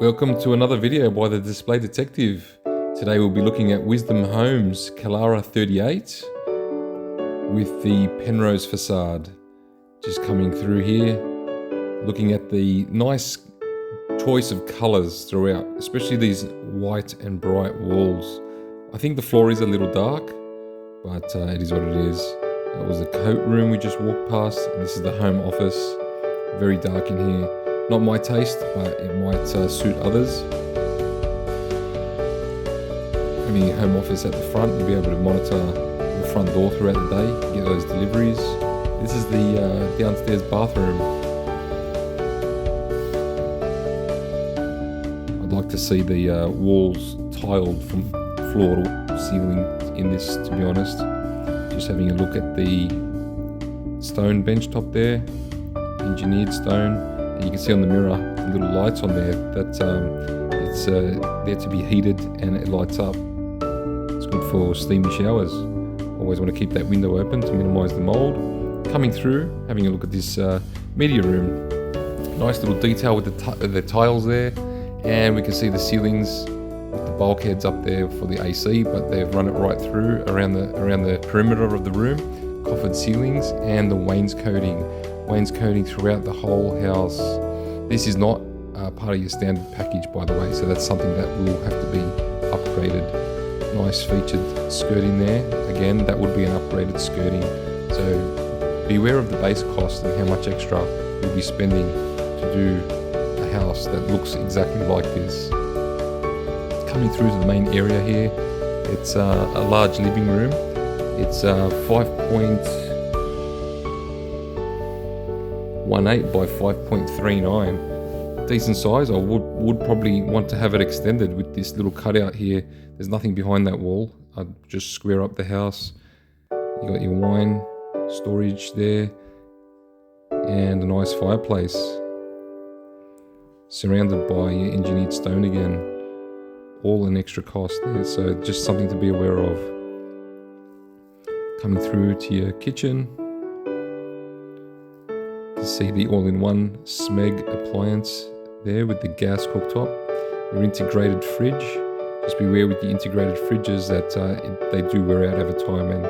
Welcome to another video by the Display Detective. Today we'll be looking at Wisdom Homes Killara 38 with the Penrose Facade. Just coming through here, looking at the nice choice of colours throughout, especially these white and bright walls. I think the floor is a little dark, but it is what it is. That was the coat room we just walked past, and this is the home office. Very dark in here. Not my taste, but it might suit others. Having a home office at the front, you'll be able to monitor the front door throughout the day, get those deliveries. This is the downstairs bathroom. I'd like to see the walls tiled from floor to ceiling in this, to be honest. Just having a look at the stone bench top there, engineered stone. And you can see on the mirror the little lights on there that it's there to be heated and it lights up. It's good for steamy showers. Always want to keep that window open to minimise the mould. Coming through, having a look at this media room. Nice little detail with the tiles there, and we can see the ceilings with the bulkheads up there for the AC, but they've run it right through around the perimeter of the room. Coffered ceilings and the wainscoting throughout the whole house. This is not part of your standard package, by the way, so that's something that will have to be upgraded. Nice featured skirting there. Again, that would be an upgraded skirting. So beware of the base cost and how much extra you'll be spending to do a house that looks exactly like this. Coming through to the main area here, it's a large living room. It's 5.18 by 5.39. Decent size. I would probably want to have it extended with this little cutout here. There's nothing behind that wall. I'd just square up the house. You got your wine storage there and a nice fireplace surrounded by your engineered stone again. All an extra cost there, so just something to be aware of. Coming through to your kitchen, to see the all-in-one Smeg appliance there with the gas cooktop. Your integrated fridge. Just beware with the integrated fridges that they do wear out over time, and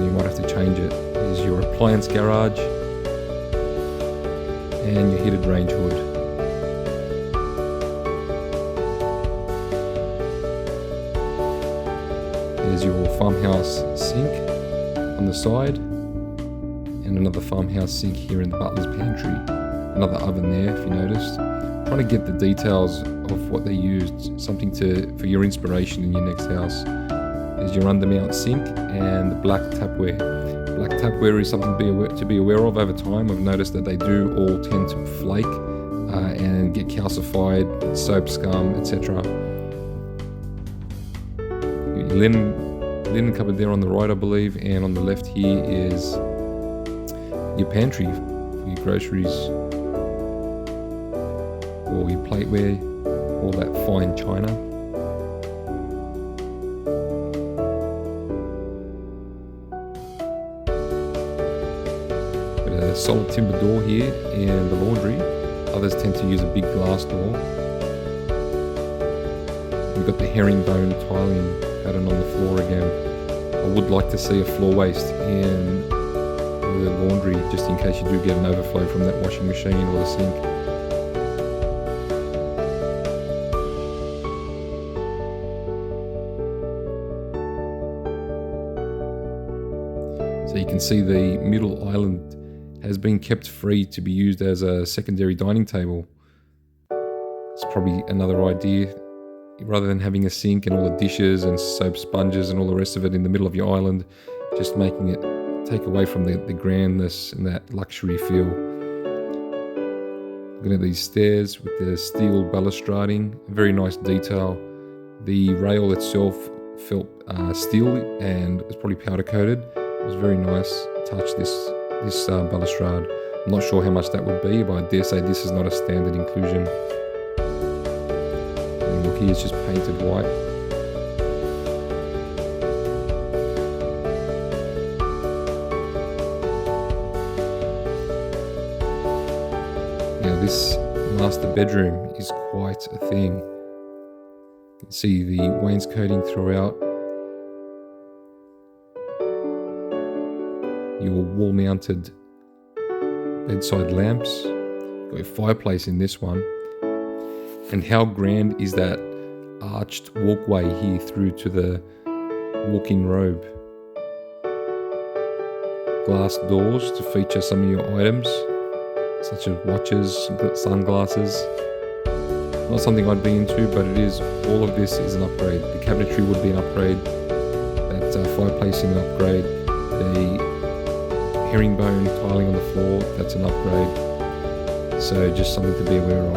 you might have to change it. Here's your appliance garage and your heated range hood. There's your farmhouse sink on the side, and another farmhouse sink here in the butler's pantry. Another oven there, if you noticed. Trying to get the details of what they used, something for your inspiration in your next house. There's your undermount sink and the black tapware. Black tapware is something to be aware of over time. I've noticed that they do all tend to flake and get calcified, soap scum, etc. Linen cupboard there on the right, I believe, and on the left here is your pantry for your groceries, all your plateware, all that fine china. Got a solid timber door here in the laundry. Others tend to use a big glass door. We've got the herringbone tiling pattern on the floor again. I would like to see a floor waste in the laundry, just in case you do get an overflow from that washing machine or the sink. So you can see the middle island has been kept free to be used as a secondary dining table. It's probably another idea. Rather than having a sink and all the dishes and soap sponges and all the rest of it in the middle of your island, just making it take away from the grandness and that luxury feel. Looking at these stairs with the steel balustrading, very nice detail. The rail itself felt steel and it was probably powder coated. It was very nice touch, this balustrade. I'm not sure how much that would be, but I dare say this is not a standard inclusion. And look here, it's just painted white. Now this master bedroom is quite a thing. You can see the wainscoting throughout. Your wall-mounted bedside lamps. Got a fireplace in this one. And how grand is that arched walkway here through to the walk-in robe. Glass doors to feature some of your items, such as watches, sunglasses. Not something I'd be into, but it is. All of this is an upgrade. The cabinetry would be an upgrade. That fireplace is an upgrade. The herringbone tiling on the floor, that's an upgrade. So just something to be aware of.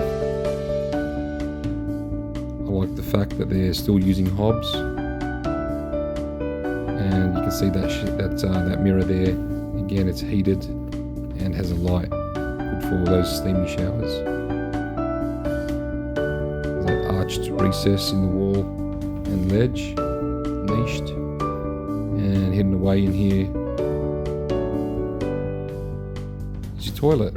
I like the fact that they're still using hobs, and you can see that mirror there. Again, it's heated and has a light, good for those steamy showers. There's that arched recess in the wall and ledge, niched, and hidden away in here is your toilet.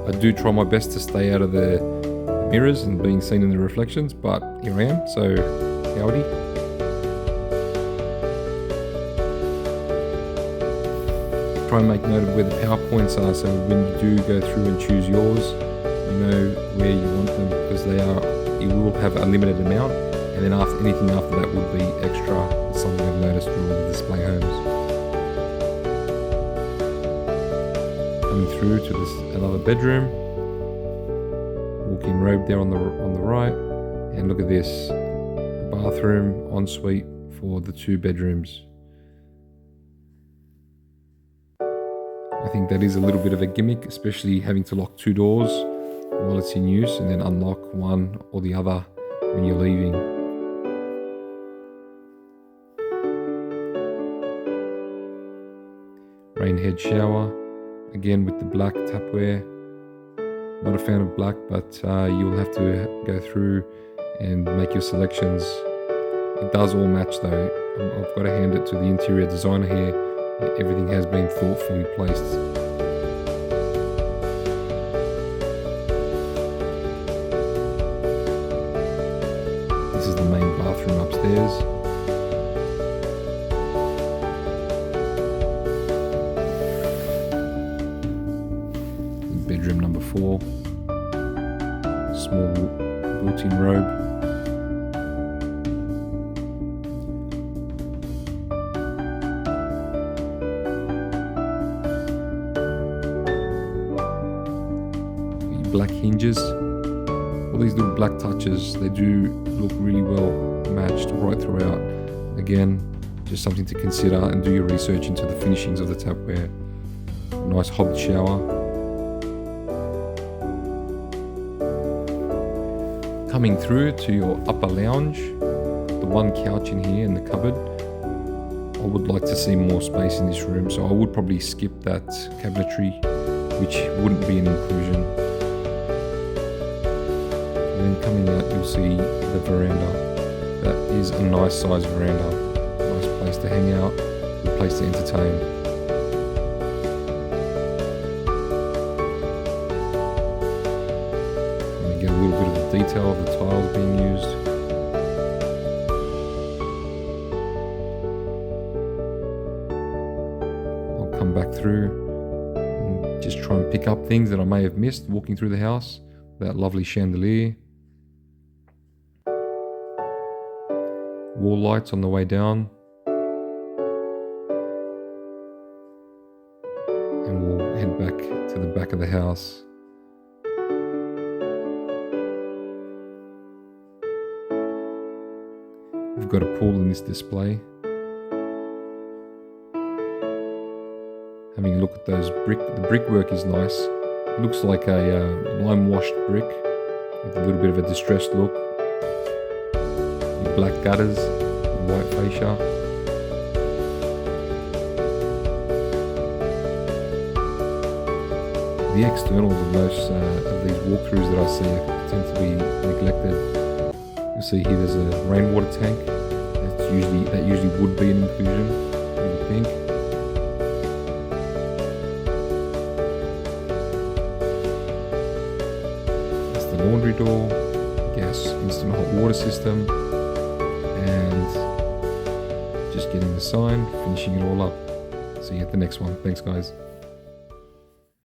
I do try my best to stay out of the mirrors and being seen in the reflections, but here I am, so howdy. Try and make note of where the power points are, so when you do go through and choose yours, you know where you want them, because you will have a limited amount, and then anything after that would be extra. It's something I've noticed through all the display homes. Coming through to another bedroom, walk-in robe there on the right, and look at this, a bathroom ensuite for the 2 bedrooms. I think that is a little bit of a gimmick, especially having to lock 2 doors while it's in use and then unlock one or the other when you're leaving. Rain head shower. Again with the black tapware. Not a fan of black, but you will have to go through and make your selections. It does all match though. I've got to hand it to the interior designer here. Everything has been thoughtfully placed. This is the main bathroom upstairs. Bedroom number 4, small built-in robe. Black hinges, all these little black touches, they do look really well matched right throughout. Again, just something to consider and do your research into the finishings of the tapware. A nice hobbed shower. Coming through to your upper lounge, the one couch in here and the cupboard. I would like to see more space in this room, so I would probably skip that cabinetry, which wouldn't be an inclusion. And then coming out, you'll see the veranda. That is a nice size veranda. Nice place to hang out, good place to entertain. Get a little bit of the detail of the tiles being used. I'll come back through and just try and pick up things that I may have missed walking through the house. That lovely chandelier. Wall lights on the way down. And we'll head back to the back of the house. We've got a pool in this display. Having a look at those the brickwork is nice. It looks like a lime washed brick with a little bit of a distressed look. Black gutters, white fascia. The externals of most of these walkthroughs that I see are tend to be neglected. You'll see here there's a rainwater tank. That usually would be an inclusion, you would think. That's the laundry door, gas instant hot water system, and just getting the sign, finishing it all up. See you at the next one. Thanks, guys.